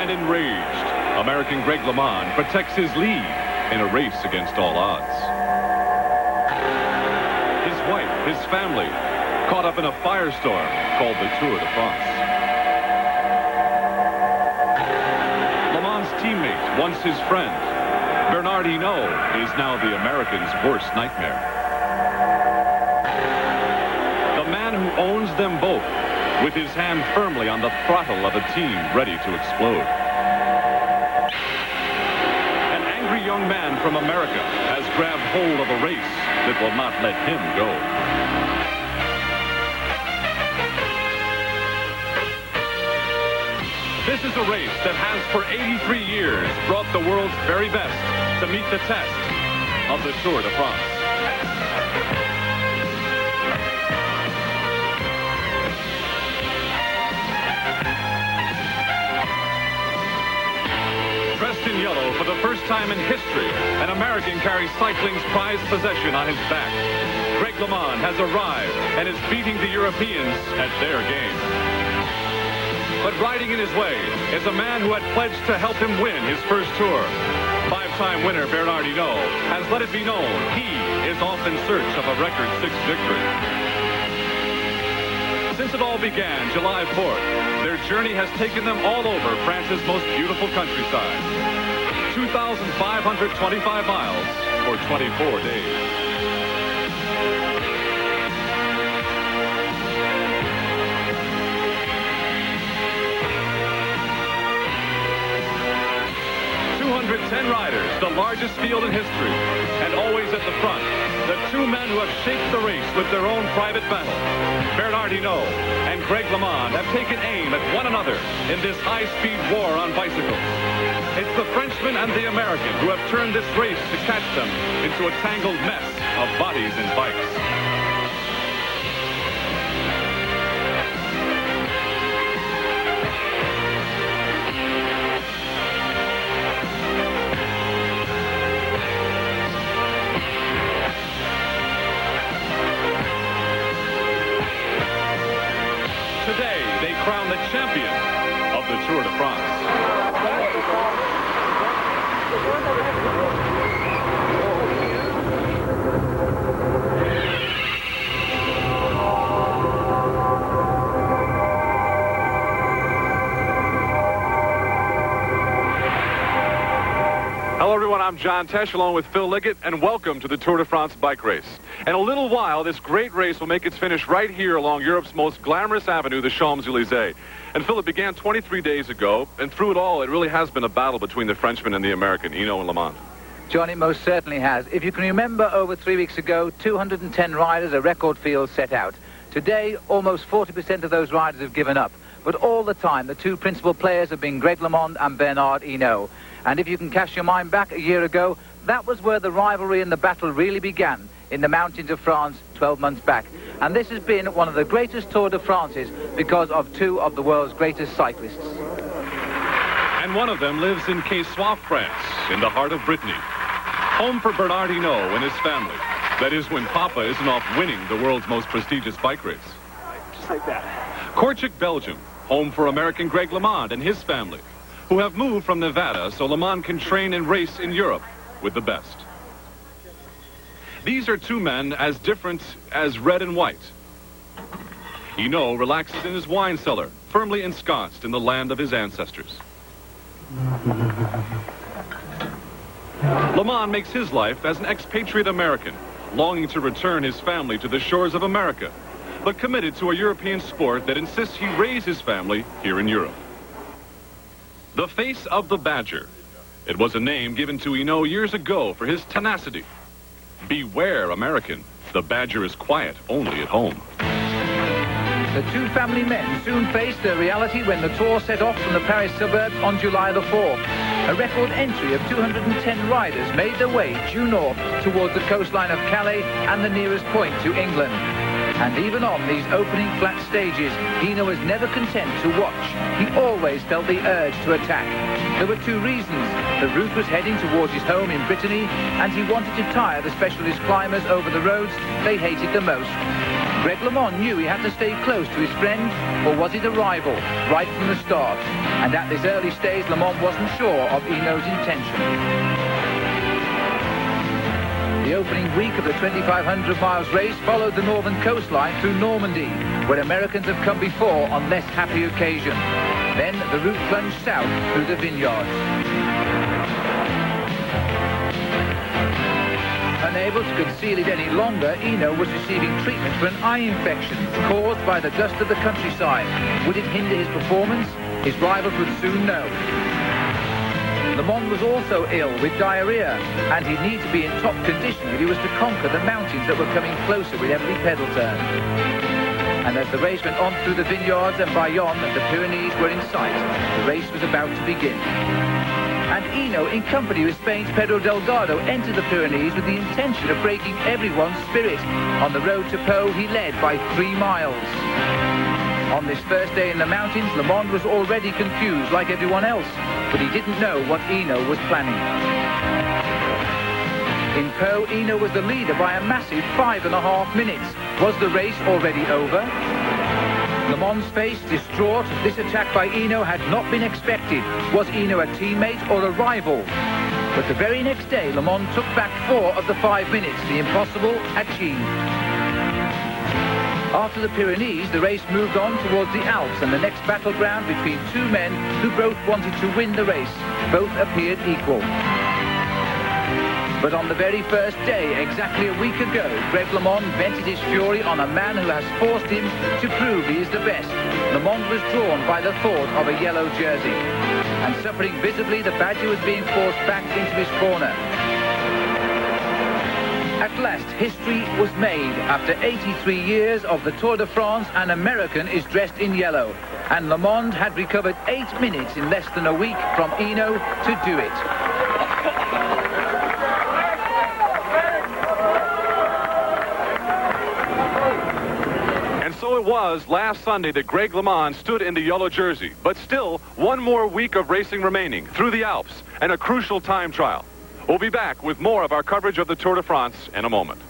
And enraged, American Greg LeMond protects his lead in a race against all odds. His wife, his family, caught up in a firestorm called the Tour de France. LeMond's teammate, once his friend, Bernard Hinault, is now the American's worst nightmare. The man who owns them both, with his hand firmly on the throttle of a team ready to explode. An angry young man from America has grabbed hold of a race that will not let him go. This is a race that has for 83 years brought the world's very best to meet the test of the Tour de France. Dressed in yellow for the first time in history, an American carries cycling's prized possession on his back. Greg LeMond has arrived and is beating the Europeans at their game. But riding in his way is a man who had pledged to help him win his first tour. Five-time winner Bernard Hinault has let it be known he is off in search of a record 6th victory. Since it all began July 4th, their journey has taken them all over France's most beautiful countryside. 2,525 miles for 24 days. 210 riders, the largest field in history, and always at the front, the two men who have shaped the race with their own private battle. Bernard Hinault and Greg LeMond have taken aim at one another in this high-speed war on bicycles. It's the Frenchman and the American who have turned this race to catch them into a tangled mess of bodies and bikes. Today, they crown the champion of the Tour de France. Hello, everyone. I'm John Tesh, along with Phil Liggett, and welcome to the Tour de France bike race. In a little while, this great race will make its finish right here along Europe's most glamorous avenue, the Champs-Élysées. And Phil, it began 23 days ago, and through it all, it really has been a battle between the Frenchman and the American, Hinault and LeMond. John, it most certainly has. If you can remember, over 3 weeks ago, 210 riders, a record field, set out. Today, almost 40% of those riders have given up. But all the time, the two principal players have been Greg LeMond and Bernard Hinault. And if you can cast your mind back a year ago, that was where the rivalry and the battle really began, in the mountains of France 12 months back. And this has been one of the greatest Tour de France's because of two of the world's greatest cyclists. And one of them lives in Quessoy, France, in the heart of Brittany. Home for Bernard Hinault and his family. That is when Papa isn't off winning the world's most prestigious bike race. Just like that. Kortrijk, Belgium. Home for American Greg LeMond and his family, who have moved from Nevada so LeMond can train and race in Europe with the best. These are two men as different as red and white. Hinault relaxes in his wine cellar, firmly ensconced in the land of his ancestors. LeMond makes his life as an expatriate American, longing to return his family to the shores of America, but committed to a European sport that insists he raise his family here in Europe. The face of the Badger. It was a name given to Hinault years ago for his tenacity. Beware, American. The Badger is quiet only at home. The two family men soon faced their reality when the tour set off from the Paris suburbs on July the 4th. A record entry of 210 riders made their way due north towards the coastline of Calais and the nearest point to England. And even on these opening flat stages, Hinault was never content to watch. He always felt the urge to attack. There were two reasons. The route was heading towards his home in Brittany, and he wanted to tire the specialist climbers over the roads they hated the most. Greg LeMond knew he had to stay close to his friend, or was it a rival, right from the start? And at this early stage, LeMond wasn't sure of Hinault's intention. The opening week of the 2,500 miles race followed the northern coastline through Normandy, where Americans have come before on less happy occasion. Then the route plunged south through the vineyards. Unable to conceal it any longer, Hinault was receiving treatment for an eye infection caused by the dust of the countryside. Would it hinder his performance? His rivals would soon know. LeMond was also ill with diarrhea, and he'd need to be in top condition if he was to conquer the mountains that were coming closer with every pedal turn. And as the race went on through the vineyards and Bayonne, the Pyrenees were in sight. The race was about to begin. And Hinault, in company with Spain's Pedro Delgado, entered the Pyrenees with the intention of breaking everyone's spirit. On the road to Pau, he led by 3 miles. On this first day in the mountains, LeMond was already confused like everyone else, but he didn't know what Hinault was planning. In Pau, Hinault was the leader by a massive 5.5 minutes. Was the race already over? LeMond's face distraught. This attack by Hinault had not been expected. Was Hinault a teammate or a rival? But the very next day, LeMond took back 4 of the 5 minutes. The impossible achieved. After the Pyrenees, the race moved on towards the Alps and the next battleground between 2 men who both wanted to win the race. Both appeared equal. But on the very first day, exactly a week ago, Greg LeMond vented his fury on a man who has forced him to prove he is the best. LeMond was drawn by the thought of a yellow jersey. And suffering visibly, the badger was being forced back into his corner. At last, history was made. After 83 years of the Tour de France, an American is dressed in yellow. And LeMond had recovered 8 minutes in less than a week from Hinault to do it. So it was last Sunday that Greg LeMond stood in the yellow jersey, but still 1 more week of racing remaining through the Alps and a crucial time trial. We'll be back with more of our coverage of the Tour de France in a moment.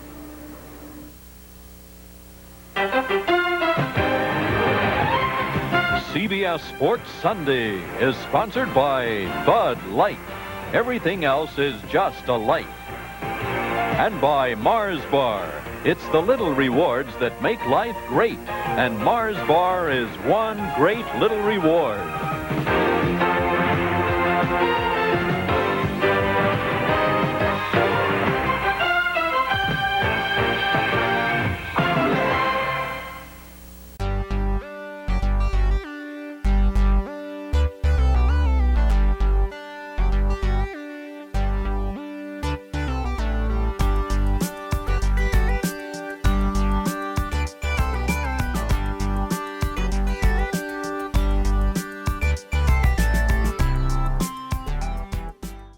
CBS Sports Sunday is sponsored by Bud Light. Everything else is just a light. And by Mars Bar. It's the little rewards that make life great, and Mars Bar is one great little reward.